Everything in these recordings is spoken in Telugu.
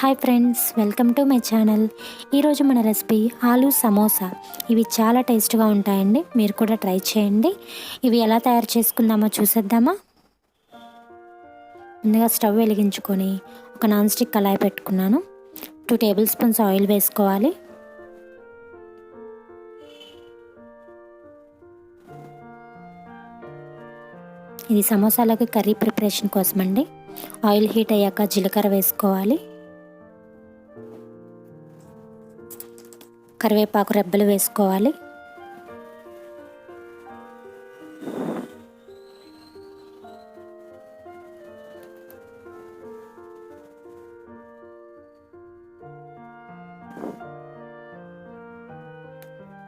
Hi friends, welcome to my channel. ఈరోజు మన రెసిపీ ఆలూ సమోసా. ఇవి చాలా టేస్ట్గా ఉంటాయండి, మీరు కూడా ట్రై చేయండి. ఇవి ఎలా తయారు చేసుకుందామో చూసేద్దామా. ముందుగా స్టవ్ వెలిగించుకొని ఒక నాన్ స్టిక్ కళాయి పెట్టుకున్నాను. 2 టేబుల్ స్పూన్స్ ఆయిల్ వేసుకోవాలి. ఇది సమోసాలకు కర్రీ ప్రిపరేషన్ కోసం అండి. ఆయిల్ హీట్ అయ్యాక జీలకర్ర వేసుకోవాలి. కరివేపాకు రెబ్బలు వేసుకోవాలి.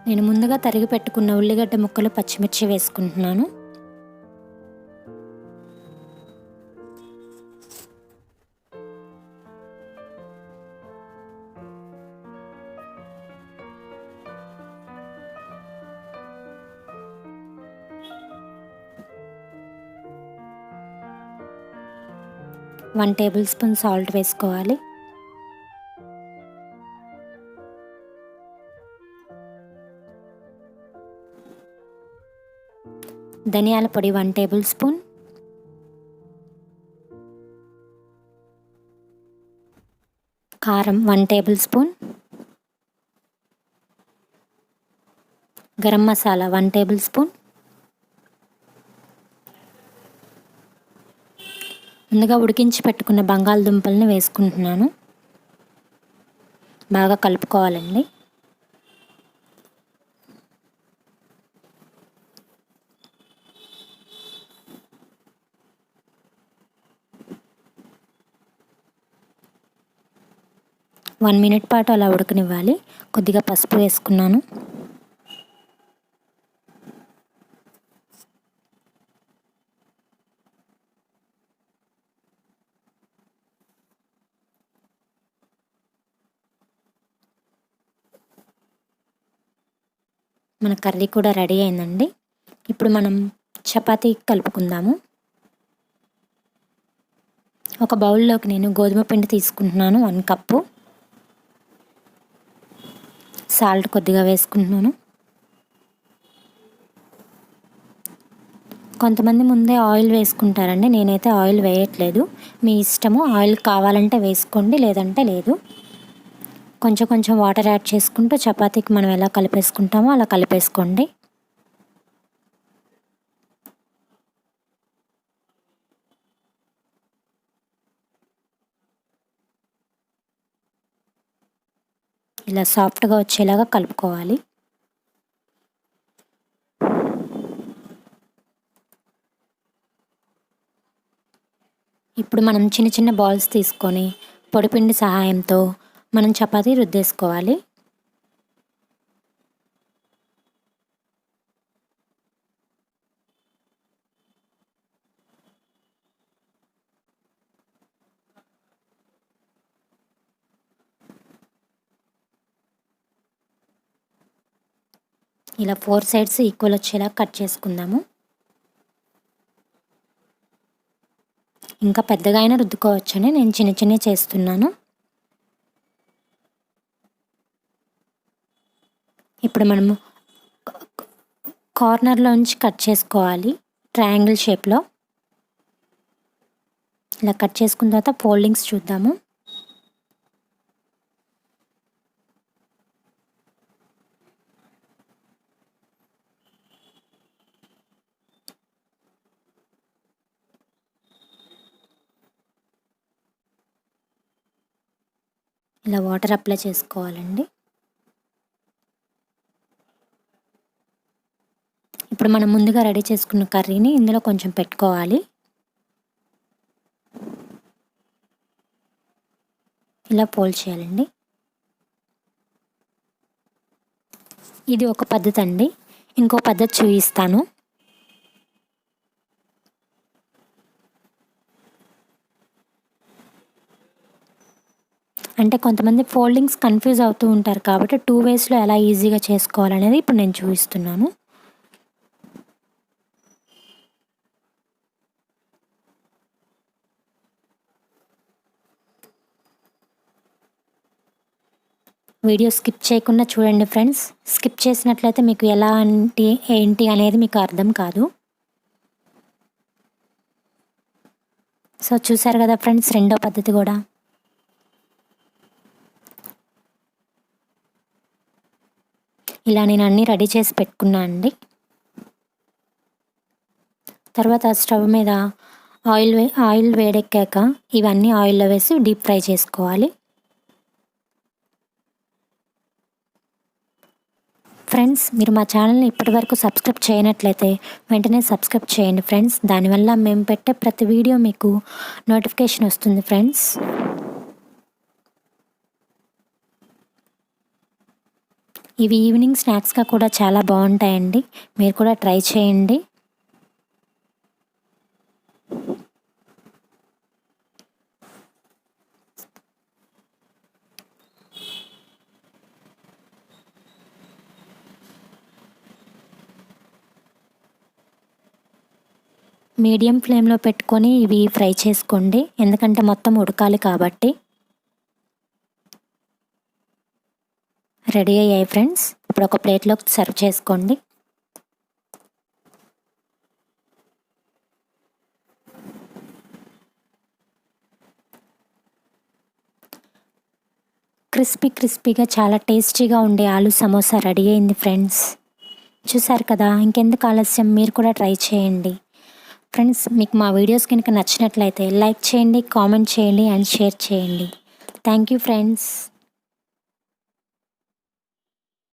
నేను ముందుగా తరిగి పెట్టుకున్న ఉల్లిగడ్డ ముక్కలు, పచ్చిమిర్చి వేసుకుంటున్నాను. వన్ టేబుల్ స్పూన్ సాల్ట్ వేసుకోవాలి. ధనియాల పొడి 1 టేబుల్ స్పూన్. కారం 1 table spoon. Garam masala 1 table spoon. ముందుగా ఉడికించి పెట్టుకున్న బంగాళదుంపల్ని వేసుకుంటున్నాను. బాగా కలుపుకోవాలండి. వన్ మినిట్ పాటు అలా ఉడకనివ్వాలి. కొద్దిగా పసుపు వేసుకున్నాను. మన కర్రీ కూడా రెడీ అయిందండి. ఇప్పుడు మనం చపాతీ కలుపుకుందాము. ఒక బౌల్లోకి నేను గోధుమ పిండి తీసుకుంటున్నాను, 1 కప్పు. సాల్ట్ కొద్దిగా వేసుకుంటున్నాను. కొంతమంది ముందే ఆయిల్ వేసుకుంటారండి, నేనైతే ఆయిల్ వేయట్లేదు. మీ ఇష్టము, ఆయిల్ కావాలంటే వేసుకోండి, లేదంటే లేదు. కొంచెం కొంచెం వాటర్ యాడ్ చేసుకుంటూ చపాతీకి మనం ఎలా కలిపేసుకుంటామో అలా కలిపేసుకోండి. ఇలా సాఫ్ట్గా వచ్చేలాగా కలుపుకోవాలి. ఇప్పుడు మనం చిన్న చిన్న బాల్స్ తీసుకొని పొడిపిండి సహాయంతో మనం చపాతీ రుద్దేసుకోవాలి. ఇలా 4 సైడ్స్ ఈక్వల్ వచ్చేలా కట్ చేసుకుందాము. ఇంకా పెద్దగా అయినా రుద్దుకోవచ్చని నేను చిన్న చిన్నవి చేస్తున్నాను. ఇప్పుడు మనము కార్నర్లోంచి కట్ చేసుకోవాలి, ట్రయాంగిల్ షేప్లో. ఇలా కట్ చేసుకున్న తర్వాత ఫోల్డింగ్స్ చూద్దాము. ఇలా వాటర్ అప్లై చేసుకోవాలండి. ఇప్పుడు మనం ముందుగా రెడీ చేసుకున్న కర్రీని ఇందులో కొంచెం పెట్టుకోవాలి. ఇలా ఫోల్డ్ చేయాలండి. ఇది ఒక పద్ధతి అండి. ఇంకో పద్ధతి చూపిస్తాను. అంటే కొంతమంది ఫోల్డింగ్స్ కన్ఫ్యూజ్ అవుతూ ఉంటారు కాబట్టి 2 వేస్లో ఎలా ఈజీగా చేసుకోవాలనేది ఇప్పుడు నేను చూపిస్తున్నాను. వీడియో స్కిప్ చేయకుండా చూడండి ఫ్రెండ్స్. స్కిప్ చేసినట్లయితే మీకు ఎలా ఏంటి అనేది మీకు అర్థం కాదు. సో చూసారు కదా ఫ్రెండ్స్, రెండో పద్ధతి కూడా. ఇలా నేను అన్నీ రెడీ చేసి పెట్టుకున్నా అండి. తర్వాత స్టవ్ మీద ఆయిల్ వేడెక్కాక ఇవన్నీ ఆయిల్లో వేసి డీప్ ఫ్రై చేసుకోవాలి. ఫ్రెండ్స్, మీరు మా ఛానల్ని ఇప్పటివరకు సబ్స్క్రైబ్ చేయనట్లయితే వెంటనే సబ్స్క్రైబ్ చేయండి ఫ్రెండ్స్. దానివల్ల మేము పెట్టే ప్రతి వీడియో మీకు నోటిఫికేషన్ వస్తుంది ఫ్రెండ్స్. ఇవి ఈవినింగ్ స్నాక్స్గా కూడా చాలా బాగుంటాయండి. మీరు కూడా ట్రై చేయండి. మీడియం ఫ్లేమ్లో పెట్టుకొని ఇవి ఫ్రై చేసుకోండి, ఎందుకంటే మొత్తం ఉడకాలి కాబట్టి. రెడీ అయ్యాయి ఫ్రెండ్స్. ఇప్పుడు ఒక ప్లేట్లోకి సర్వ్ చేసుకోండి. క్రిస్పీగా చాలా టేస్టీగా ఉండే ఆలూ సమోసా రెడీ అయింది ఫ్రెండ్స్. చూసారు కదా, ఇంకెందుకు ఆలస్యం, మీరు కూడా ట్రై చేయండి. ఫ్రెండ్స్, మీకు మా వీడియోస్ కనుక నచ్చినట్లయితే లైక్ చేయండి, కామెంట్ చేయండి అండ్ షేర్ చేయండి. Thank you friends.